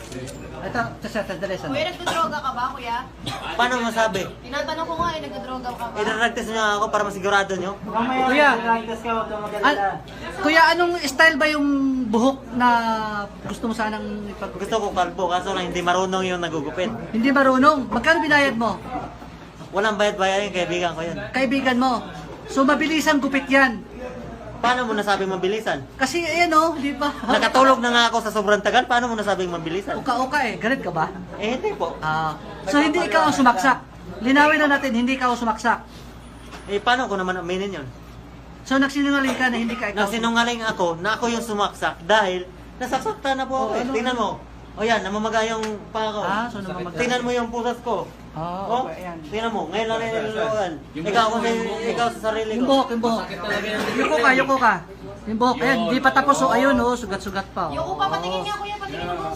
Ito, sandali. Kuya, nagdodroga ka ba, kuya? Paano masabi? Tinatanong ko nga, nagdodroga ka ba? Idaragtas niyo ako para masigurado niyo? Kuya, kuya, anong style ba yung buhok na gusto mo sanang ipag... Gusto ko kalbo, kaso lang hindi marunong yung nagugupit. Hindi marunong. Magkano binayad mo? Walang bayad-bayad yung kaibigan ko yun. Kaibigan mo. So, mabilisan gupit yan. Paano mo nasabing mabilisan? Kasi, ayan o, di ba? Nakatulog na nga ako sa sobrang tagal, paano mo nasabing mabilisan? Uka-uka eh. Galit ka ba? Eh, hindi po. So, hindi ikaw ang sumaksak. Linawin na natin, hindi ikaw ang sumaksak. Eh, paano ko naman aminin yun? So, nagsinungaling ka na hindi ka ikaw. Nagsinungaling ako na ako yung sumaksak dahil nasasaktan na po ako. Oh, ano? Tingnan mo. O yan, namamaga yung paa ko. So namamaga. Tingnan mo yung pusas ko. Oh, okay, yan. Tingnan mo, ngayon lang niluluan. Ikaw sa sarili Yung ko. buhok, yung buhok. Yuko ka. Yung buhok, ayan, di pa tapos. So, ayun, oh, sugat-sugat pa. Yung upa, patingin nga, kuya, patingin mo.